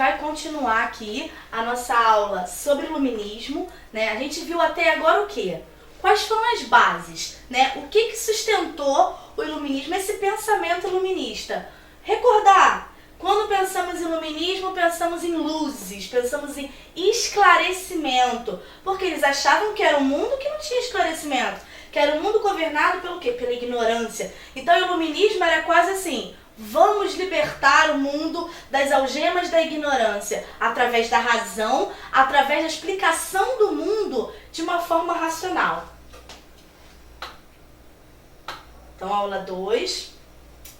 vai continuar aqui a nossa aula sobre iluminismo, né? A gente viu até agora o quê? Quais foram as bases, né? O que sustentou o iluminismo, esse pensamento iluminista? Recordar, quando pensamos em iluminismo, pensamos em luzes, pensamos em esclarecimento, porque eles achavam que era um mundo que não tinha esclarecimento, que era um mundo governado pelo quê? Pela ignorância. Então o iluminismo era quase assim: vamos libertar o mundo das algemas da ignorância, através da razão, através da explicação do mundo de uma forma racional. Então, aula 2.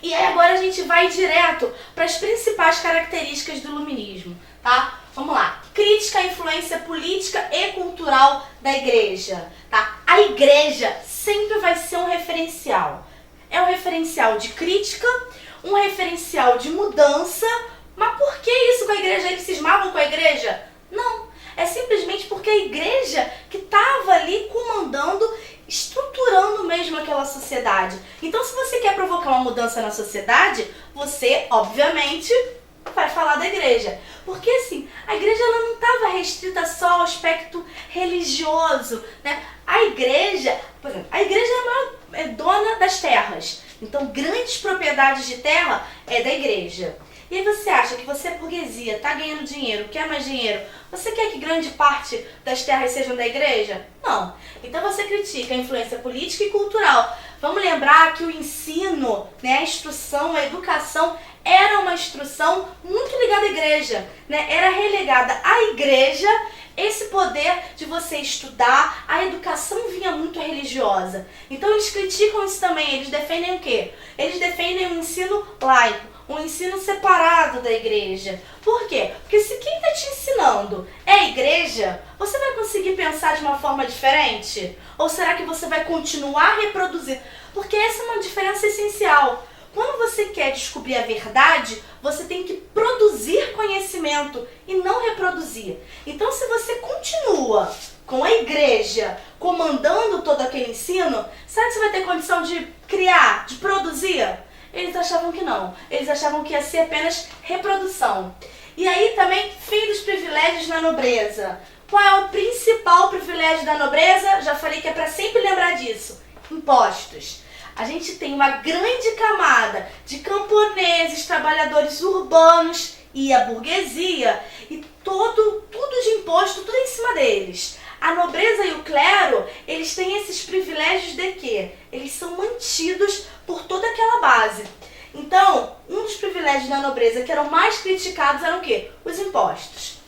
E aí agora a gente vai direto para as principais características do iluminismo, tá? Vamos lá. Crítica à influência política e cultural da igreja, tá? A igreja sempre vai ser um referencial. É um referencial de crítica, um referencial de mudança. Mas por que isso com a igreja? Eles cismavam com a igreja? Não. É simplesmente porque a igreja que estava ali comandando, estruturando mesmo aquela sociedade. Então, se você quer provocar uma mudança na sociedade, você, obviamente, vai falar da igreja. Porque, assim, a igreja ela não estava restrita só ao aspecto religioso, né? A igreja, por exemplo, a igreja é dona das terras. Então, grandes propriedades de terra é da igreja. E aí você acha que você é burguesia, está ganhando dinheiro, quer mais dinheiro, você quer que grande parte das terras sejam da igreja? Não. Então você critica a influência política e cultural. Vamos lembrar que o ensino, né, a instrução, a educação era uma instrução muito ligada à igreja, né? Era relegada à igreja esse poder de você estudar, a educação vinha muito religiosa. Então eles criticam isso também, eles defendem o quê? Eles defendem um ensino laico, um ensino separado da igreja. Por quê? Porque se quem está te ensinando é a igreja, você vai conseguir pensar de uma forma diferente? Ou será que você vai continuar a reproduzir? Porque essa é uma diferença essencial. Quando você quer descobrir a verdade, você tem que produzir conhecimento e não reproduzir. Então, se você continua com a igreja comandando todo aquele ensino, será que você vai ter condição de criar, de produzir? Eles achavam que não. Eles achavam que ia ser apenas reprodução. E aí também, fim dos privilégios na nobreza. Qual é o principal privilégio da nobreza? Já falei que é para sempre lembrar disso. Impostos. A gente tem uma grande camada de camponeses, trabalhadores urbanos e a burguesia, e tudo de imposto, tudo em cima deles. A nobreza e o clero, eles têm esses privilégios de quê? Eles são mantidos por toda aquela base. Então, um dos privilégios da nobreza que eram mais criticados eram o quê? Os impostos.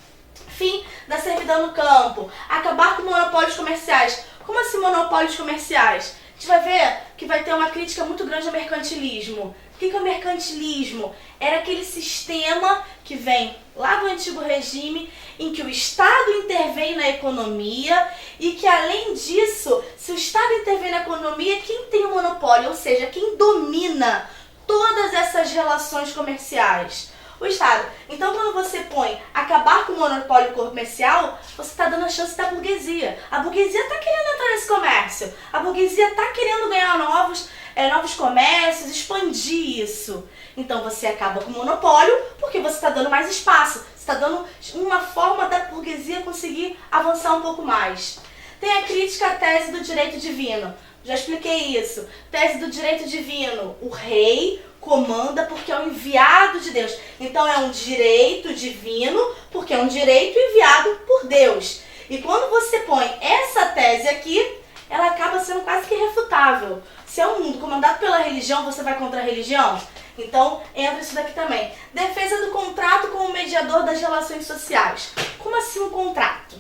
Fim da servidão no campo, acabar com monopólios comerciais. Como assim monopólios comerciais? A gente vai ver que vai ter uma crítica muito grande ao mercantilismo. O que é o mercantilismo? Era aquele sistema que vem lá do antigo regime, em que o Estado intervém na economia e que, além disso, se o Estado intervém na economia, quem tem o monopólio, ou seja, quem domina todas essas relações comerciais? O Estado. Então, quando você põe acabar com o monopólio comercial, você está dando a chance da burguesia. A burguesia está querendo entrar nesse comércio. A burguesia está querendo ganhar novos comércios, expandir isso. Então, você acaba com o monopólio porque você está dando mais espaço. Você está dando uma forma da burguesia conseguir avançar um pouco mais. Tem a crítica à tese do direito divino. Já expliquei isso. Tese do direito divino. O rei comanda porque é o enviado de Deus. Então é um direito divino porque é um direito enviado por Deus. E quando você põe essa tese aqui, ela acaba sendo quase que irrefutável. Se é um mundo comandado pela religião, você vai contra a religião? Então entra isso daqui também. Defesa do contrato como mediador das relações sociais. Como assim um contrato?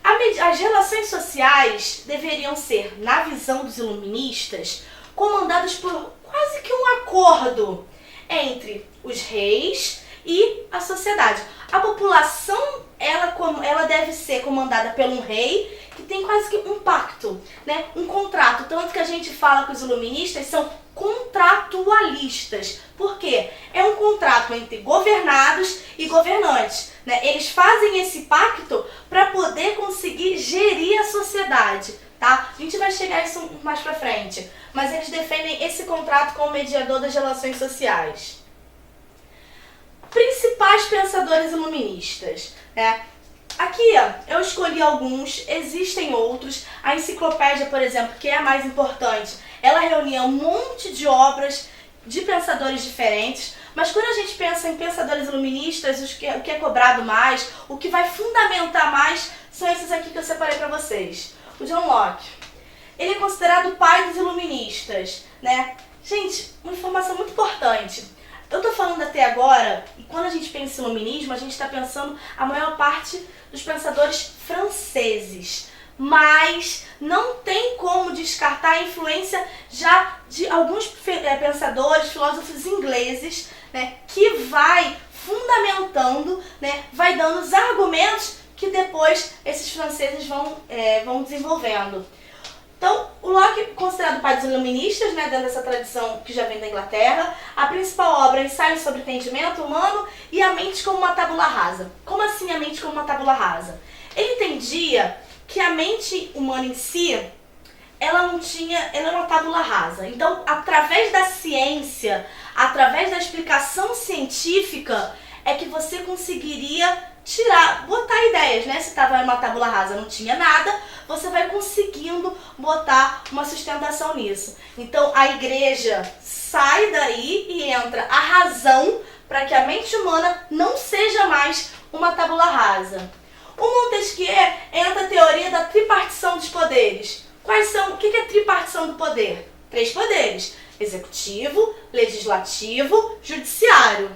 As relações sociais deveriam ser, na visão dos iluministas, comandadas por quase que um acordo entre os reis e a sociedade. A população, ela deve ser comandada por um rei que tem quase que um pacto, né? Um contrato. Tanto que a gente fala que os iluministas são contratualistas. Por quê? É um contrato entre governados e governantes, né? Eles fazem esse pacto para poder conseguir gerir a sociedade. Tá? A gente vai chegar a isso mais pra frente. Mas eles defendem esse contrato como mediador das relações sociais. principais pensadores iluministas, né? Aqui, ó, eu escolhi alguns, existem outros. A enciclopédia, por exemplo, que é a mais importante, ela reunia um monte de obras de pensadores diferentes, mas quando a gente pensa em pensadores iluministas, o que é cobrado mais, o que vai fundamentar mais, são esses aqui que eu separei para vocês. O John Locke, ele é considerado o pai dos iluministas, né? Gente, uma informação muito importante. Eu tô falando até agora, e quando a gente pensa em iluminismo, a gente está pensando a maior parte dos pensadores franceses. Mas não tem como descartar a influência já de alguns pensadores, filósofos ingleses, né, que vai fundamentando, né, vai dando os argumentos que depois esses franceses vão desenvolvendo. Então, o Locke, considerado o pai dos iluministas, né, dentro dessa tradição que já vem da Inglaterra, a principal obra é Ensaio sobre o Entendimento Humano e a Mente como uma Tábula Rasa. Como assim a mente como uma tábula rasa? Ele entendia que a mente humana em si, ela era uma tábula rasa. Então, através da ciência, através da explicação científica, é que você conseguiria botar ideias, né? Se estava numa tábula rasa, não tinha nada, você vai conseguindo botar uma sustentação nisso. Então, a igreja sai daí e entra a razão para que a mente humana não seja mais uma tábula rasa. O Montesquieu entra a teoria da tripartição dos poderes. O que é tripartição do poder? 3 poderes: executivo, legislativo, judiciário.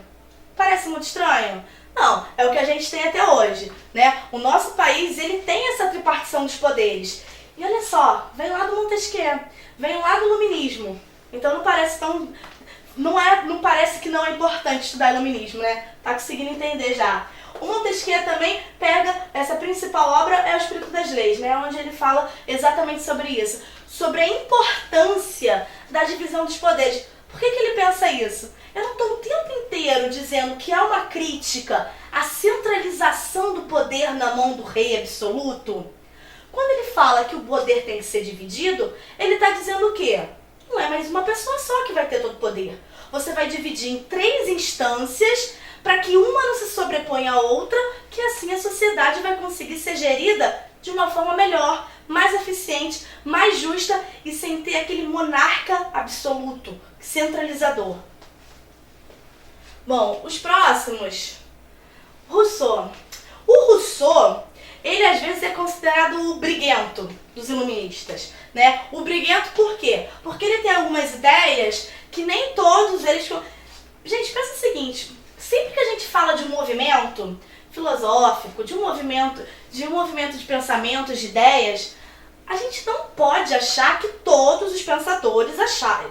Parece muito estranho? Não, é o que a gente tem até hoje, né? O nosso país, ele tem essa tripartição dos poderes. E olha só, vem lá do Montesquieu, vem lá do iluminismo. Então não parece tão... Não parece que não é importante estudar iluminismo, né? Tá conseguindo entender já. O Montesquieu também pega, essa principal obra é o Espírito das Leis, né? Onde ele fala exatamente sobre isso. Sobre a importância da divisão dos poderes. Por que ele pensa isso? Eu não estou o tempo inteiro dizendo que há uma crítica à centralização do poder na mão do rei absoluto? Quando ele fala que o poder tem que ser dividido, ele está dizendo o quê? Não é mais uma pessoa só que vai ter todo o poder. Você vai dividir em 3 instâncias para que uma não se sobreponha à outra, que assim a sociedade vai conseguir ser gerida de uma forma melhor, mais eficiente, mais justa e sem ter aquele monarca absoluto, centralizador. Bom, os próximos. Rousseau. O Rousseau, ele às vezes é considerado o briguento dos iluministas, né? O briguento por quê? Porque ele tem algumas ideias que nem todos eles... Gente, pensa o seguinte, sempre que a gente fala de um movimento filosófico, de um movimento de pensamentos, de ideias, a gente não pode achar que todos os pensadores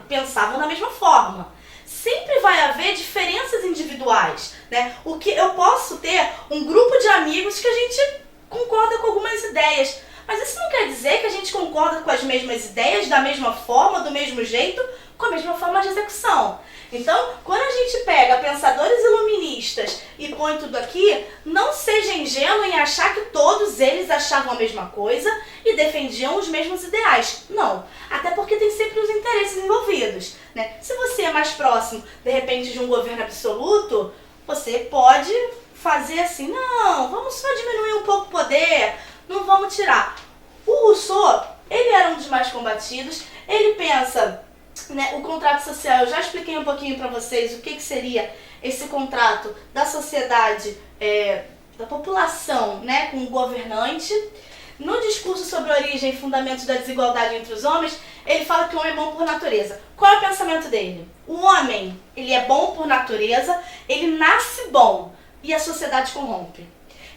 pensavam da mesma forma. Sempre vai haver diferenças individuais, né? O que eu posso ter um grupo de amigos que a gente concorda com algumas ideias, mas isso não quer dizer que a gente concorda com as mesmas ideias, da mesma forma, do mesmo jeito, com a mesma forma de execução. Então, quando a gente pega pensadores iluministas e põe tudo aqui, não seja ingênuo em achar que todos eles achavam a mesma coisa e defendiam os mesmos ideais. Não, até porque tem sempre os interesses envolvidos, né? Se você é mais próximo, de repente, de um governo absoluto, você pode fazer assim, não, vamos só diminuir um pouco o poder, não vamos tirar. O Rousseau, ele era um dos mais combatidos, ele pensa... Né, o contrato social, eu já expliquei um pouquinho para vocês o que seria esse contrato da sociedade, da população, né, com o governante. No discurso sobre a origem e fundamentos da desigualdade entre os homens, ele fala que o homem é bom por natureza. Qual é o pensamento dele? O homem, ele é bom por natureza, ele nasce bom e a sociedade corrompe.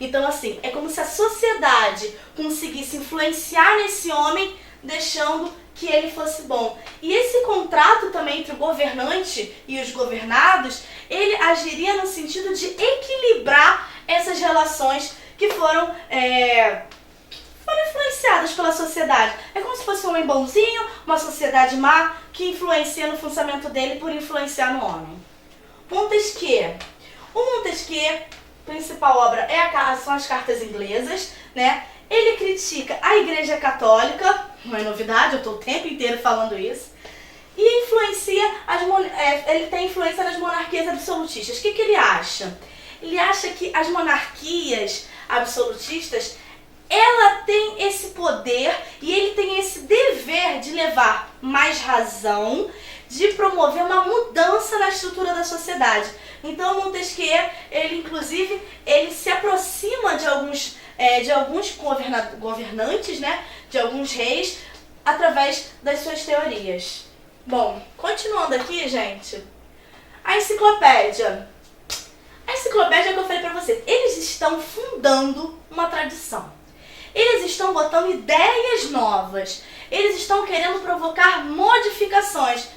Então, assim, é como se a sociedade conseguisse influenciar nesse homem, deixando que ele fosse bom. E esse contrato também entre o governante e os governados, ele agiria no sentido de equilibrar essas relações que foram influenciadas pela sociedade. É como se fosse um homem bonzinho, uma sociedade má, que influencia no funcionamento dele por influenciar no homem. Montesquieu. O Montesquieu, principal obra são as cartas inglesas, né? Ele critica a Igreja Católica, não é novidade, eu estou o tempo inteiro falando isso. e ele tem influência nas monarquias absolutistas. O que ele acha? Ele acha que as monarquias absolutistas, ela tem esse poder e ele tem esse dever de levar mais razão, de promover uma mudança na estrutura da sociedade. Então Montesquieu, ele se aproxima de alguns governantes, né, de alguns reis, através das suas teorias. Bom, continuando aqui, gente, a enciclopédia. A enciclopédia que eu falei pra vocês, eles estão fundando uma tradição. Eles estão botando ideias novas. Eles estão querendo provocar modificações.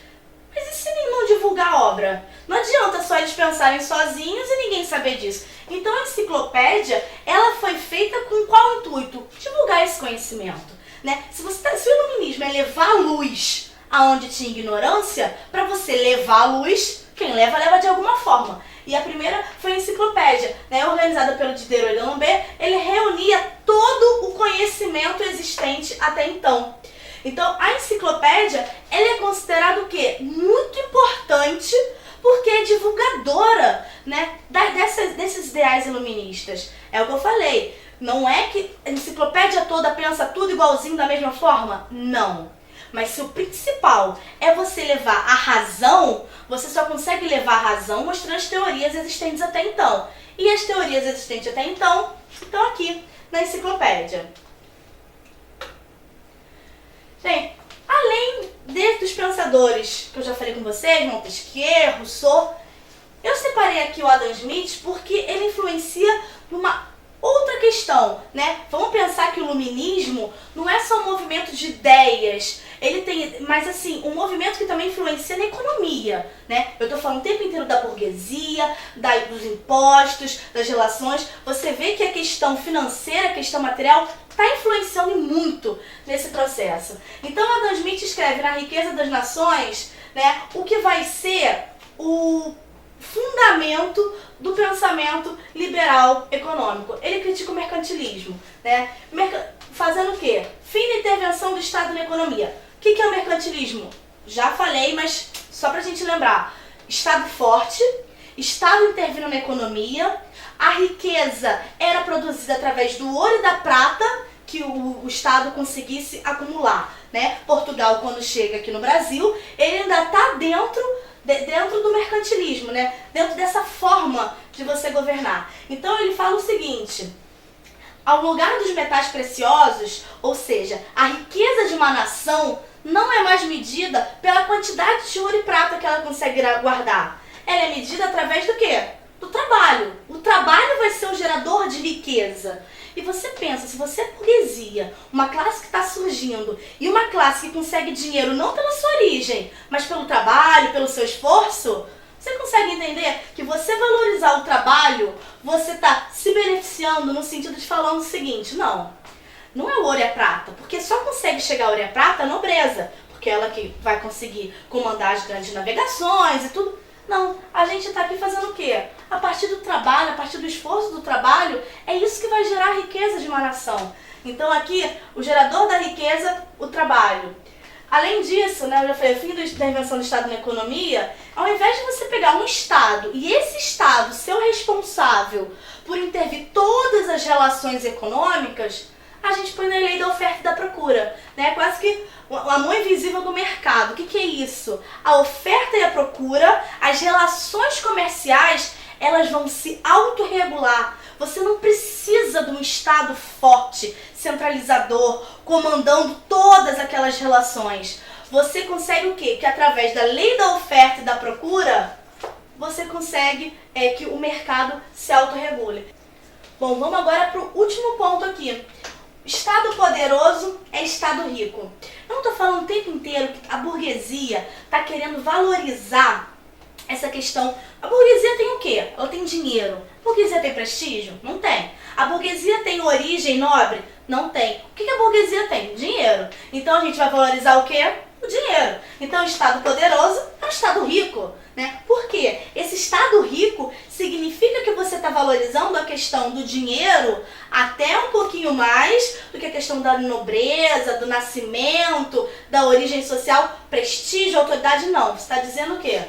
Mas e se não divulgar a obra? Não adianta só eles pensarem sozinhos e ninguém saber disso. Então a enciclopédia, ela foi feita com qual intuito? Divulgar esse conhecimento, né? Se o iluminismo é levar a luz aonde tinha ignorância, para você levar a luz, quem leva, leva de alguma forma. E a primeira foi a enciclopédia, né, organizada pelo Diderot e D'Alembert. Ele reunia todo o conhecimento existente até então. Então, a enciclopédia, ela é considerada o quê? Muito importante, porque é divulgadora, né, desses ideais iluministas. É o que eu falei. Não é que a enciclopédia toda pensa tudo igualzinho da mesma forma? Não. Mas se o principal é você levar a razão, você só consegue levar a razão mostrando as teorias existentes até então. E as teorias existentes até então estão aqui na enciclopédia. Gente, além dos pensadores que eu já falei com vocês, Montesquieu, Rousseau, eu separei aqui o Adam Smith porque ele influencia numa outra questão, né? Vamos pensar que o iluminismo não é só um movimento de ideias, ele tem, mas assim, um movimento que também influencia na economia, né? Eu tô falando o tempo inteiro da burguesia, dos impostos, das relações. Você vê que a questão financeira, a questão material, está influenciando muito nesse processo. Então, Adam Smith escreve na Riqueza das Nações, né, o que vai ser o fundamento do pensamento liberal econômico. Ele critica o mercantilismo, né? Fazendo o quê? Fim da intervenção do Estado na economia. O que é o mercantilismo? Já falei, mas só pra gente lembrar. Estado forte, Estado intervindo na economia, a riqueza era produzida através do ouro e da prata que o Estado conseguisse acumular, né? Portugal, quando chega aqui no Brasil, ele ainda está dentro do mercantilismo, né? Dentro dessa forma de você governar. Então ele fala o seguinte: ao lugar dos metais preciosos, ou seja, a riqueza de uma nação não é mais medida pela quantidade de ouro e prata que ela consegue guardar. Ela é medida através do quê? Do trabalho. O trabalho vai ser o gerador de riqueza. E você pensa, se você é burguesia, uma classe que está surgindo, e uma classe que consegue dinheiro não pela sua origem, mas pelo trabalho, pelo seu esforço, você consegue entender que você valorizar o trabalho, você está se beneficiando no sentido de falando o seguinte: não é o ouro e a prata, porque só consegue chegar ao ouro e a prata a nobreza, porque ela que vai conseguir comandar as grandes navegações e tudo. Não, a gente está aqui fazendo o quê? A partir do trabalho, a partir do esforço do trabalho, é isso que vai gerar a riqueza de uma nação. Então aqui, o gerador da riqueza, o trabalho. Além disso, né, eu já falei, o fim da intervenção do Estado na economia, ao invés de você pegar um Estado e esse Estado ser o responsável por intervir todas as relações econômicas, a gente põe na lei da oferta e da procura, né? Quase que a mão invisível do mercado. O que é isso? A oferta e a procura, as relações comerciais, elas vão se autorregular. Você não precisa de um Estado forte, centralizador, comandando todas aquelas relações. Você consegue o quê? Que através da lei da oferta e da procura, você consegue que o mercado se autorregule. Bom, vamos agora para o último ponto aqui. Estado poderoso é Estado rico. Eu não estou falando o tempo inteiro que a burguesia está querendo valorizar essa questão. A burguesia tem o quê? Ela tem dinheiro. A burguesia tem prestígio? Não tem. A burguesia tem origem nobre? Não tem. O que a burguesia tem? Dinheiro. Então a gente vai valorizar o quê? O dinheiro. Então o Estado poderoso é um Estado rico. né? Por quê? Esse estado rico significa que você está valorizando a questão do dinheiro até um pouquinho mais do que a questão da nobreza, do nascimento, da origem social, prestígio, autoridade, não. Você está dizendo o quê?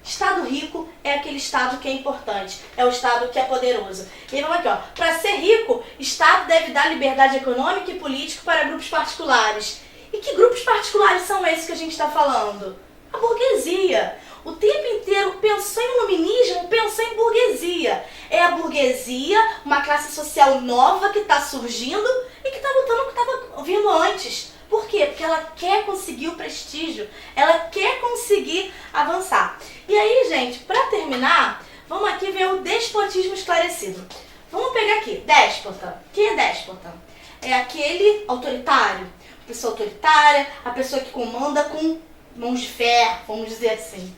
Estado rico é aquele estado que é importante, é o estado que é poderoso. E vamos aqui, ó. Para ser rico, Estado deve dar liberdade econômica e política para grupos particulares. E que grupos particulares são esses que a gente está falando? A burguesia. O tempo inteiro pensou em iluminismo, pensou em burguesia. É a burguesia, uma classe social nova que está surgindo e que está lutando com o que estava vindo antes. Por quê? Porque ela quer conseguir o prestígio, ela quer conseguir avançar. E aí, gente, para terminar, vamos aqui ver o despotismo esclarecido. Vamos pegar aqui, déspota. Quem é déspota? É aquele autoritário, a pessoa autoritária, a pessoa que comanda com mãos de ferro, vamos dizer assim.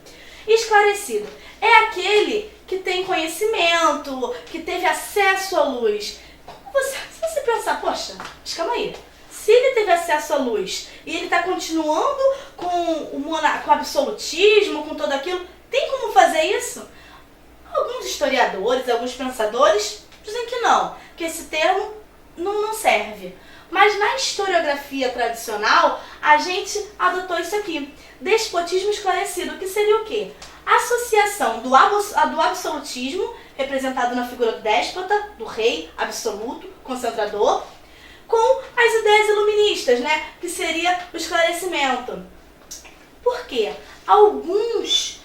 Esclarecido é aquele que tem conhecimento, que teve acesso à luz. Se você pensar, poxa, mas calma aí. Se ele teve acesso à luz e ele está continuando com o absolutismo, com tudo aquilo, tem como fazer isso? Alguns historiadores, alguns pensadores dizem que não, que esse termo não serve. Mas na historiografia tradicional, a gente adotou isso aqui. Despotismo esclarecido, que seria o quê? Associação do absolutismo, representado na figura do déspota, do rei absoluto, concentrador, com as ideias iluministas, né? Que seria o esclarecimento. Por quê? Alguns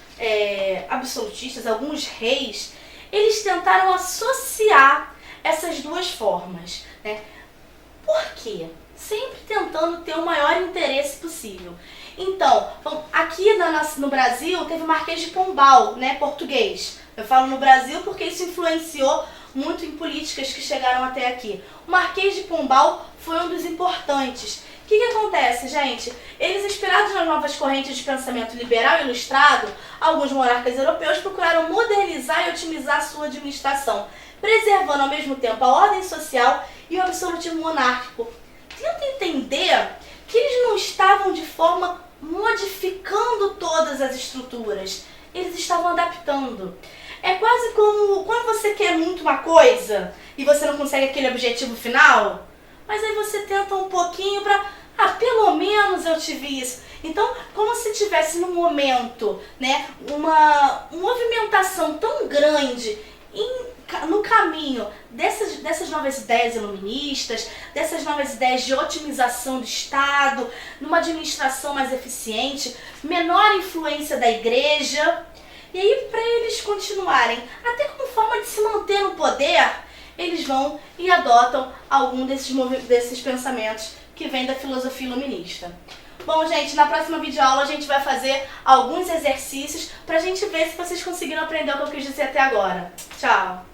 absolutistas, alguns reis, eles tentaram associar essas duas formas, né? Por quê? Sempre tentando ter o maior interesse possível. Então, aqui no Brasil teve o Marquês de Pombal, né, português. Eu falo no Brasil porque isso influenciou muito em políticas que chegaram até aqui. O Marquês de Pombal foi um dos importantes. O que acontece, gente? Eles, inspirados nas novas correntes de pensamento liberal e ilustrado, alguns monarcas europeus procuraram modernizar e otimizar a sua administração, preservando ao mesmo tempo a ordem social e o absolutismo monárquico. Tenta entender que eles não estavam de forma modificando todas as estruturas, eles estavam adaptando. É quase como quando você quer muito uma coisa e você não consegue aquele objetivo final, mas aí você tenta um pouquinho para, pelo menos eu tive isso. Então, como se tivesse num momento, né, uma movimentação tão grande no caminho dessas novas ideias iluministas, dessas novas ideias de otimização do Estado, numa administração mais eficiente, menor influência da igreja. E aí, para eles continuarem, até como forma de se manter no poder, eles vão e adotam algum desses pensamentos que vem da filosofia iluminista. Bom, gente, na próxima videoaula a gente vai fazer alguns exercícios para a gente ver se vocês conseguiram aprender o que eu quis dizer até agora. Tchau!